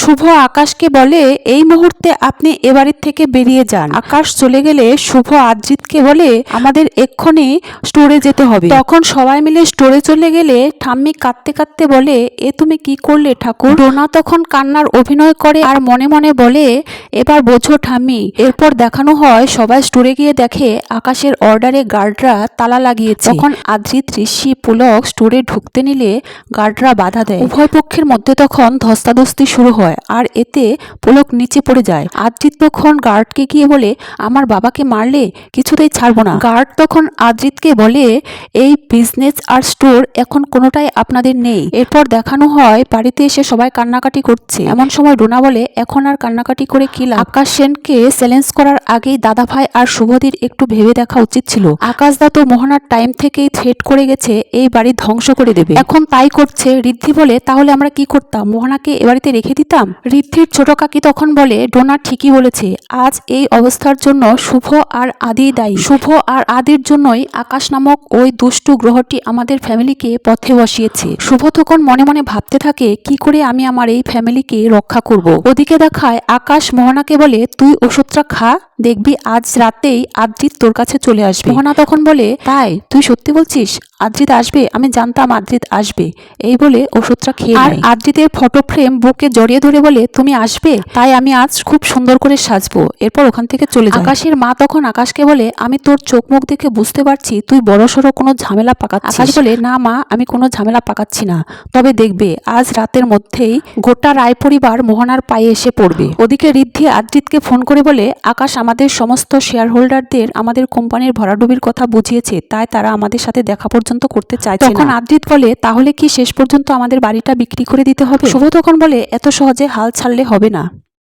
শুভ আকাশকে বলে এই মুহূর্তে আপনি এ বাড়ির থেকে বেরিয়ে যান। আকাশ চলে গেলে শুভ আদ্রিতকে বলে আমাদের এক্ষুনি স্টোরে যেতে হবে। তখন সবাই মিলে স্টোরে চলে গেলে ঠাম্মি কাঁদতে কাঁদতে বলে এ তুমি কি করলে ঠাকুর। ডোনা তখন কান্নার অভিনয় করে আর মনে মনে বলে এবার বোঝো ঠাম্মি। এরপর দেখানো হয় সবাই স্টোরে গিয়ে দেখে আকাশের অর্ডারে গার্ডরা তালা লাগিয়েছে। তখন আদ্রিত ঋষি পুলক স্টোরে ঢুকতে নিলে গার্ডরা বাধা দেয়। উভয় পক্ষের মধ্যে তখন ধস্তাধস্তি শুরু হয় আর এতে পুলক নিচে পড়ে যায়। আদ্রিত তখন গার্ডকে গিয়ে বলে আমার বাবাকে মারলে কিছুতেই ছাড়বো না। গার্ড তখন আদ্রিতকে বলে এই বিজনেস আর স্টোর এখন কোনোটাই আপনাদের নেই। এরপর দেখানো হয় বাড়িতে এসে সবাই কান্নাকাটি করছে। এমন সময় ডোনা বলে এখন আর কান্নাকাটি করে কি লাভ। আকাশ সেনকে চ্যালেঞ্জ করার আগেই দাদাভাই আর শুভদীর একটু ভেবে দেখা উচিত ছিল। আকাশদা তো মোহনার টাইম থেকেই থ্রেট করে গেছে এই বাড়ি ধ্বংস করে দেবে, এখন তাই করছে। ঋদ্ধি বলে তাহলে আমরা কি করতাম, মোহনাকে এ বাড়িতে রেখে দিতাম। ঋদ্ধির ছোট কাকি তখন বলে ডোনা ঠিকই বলেছে, আজ এই অবস্থার জন্য শুভ আর আদি দায়ী। শুভ আর আদির জন্যই আকাশ নামক ওই দুষ্টু গ্রহটি আমাদের ফ্যামিলিকে পথে বসিয়েছে। শুভ তখন মনে মনে ভাবতে থাকে কি করে আমি আমার এই ফ্যামিলিকে রক্ষা করব। ওদিকে দেখায় আকাশ মোহনাকে বলে তুই ওষুধটা খা, দেখবি আজ রাতেই আদ্রিত তোর কাছে চলে আসবে। মোহনা তখন বলে তাই তুই সত্যি বলছিস আদ্রিত আসবে? আমি জানতাম আদ্রিত আসবে। এই বলে ওষুধটা খেয়ে আর আদ্রিতের ফটো ফ্রেম বুকে জড়িয়ে ধরে বলে তুমি আসবে, তাই আমি আজ খুব সুন্দর করে সাজবো। এরপর ওখান থেকে চলে যায়। আকাশের মা তখন আকাশকে বলে আমি তোর চোখ মুখ দেখে বুঝতে পারছি তুই বড়সড় কোনো ঝামেলা পাকাচ্ছিস। আকাশ বলে না মা, আমি কোনো ঝামেলা পাকাচ্ছি না, তবে দেখবে আজ রাতের মধ্যেই গোটা রায় পরিবার মোহনার পায়ে এসে পড়বে। ওদিকে ঋদ্ধি আদ্রিতকে ফোন করে বলে আকাশ আমাদের সমস্ত শেয়ার হোল্ডারদের আমাদের কোম্পানির ভরাডুবির কথা বুঝিয়েছে, তাই তারা আমাদের সাথে দেখা পর্যন্ত করতে চাইছে না। তখন আদ্রিত বলে তাহলে কি শেষ পর্যন্ত আমাদের বাড়িটা বিক্রি করে দিতে হবে? শুভ তখন বলে এত সহজে হাল ছাড়লে হবে না।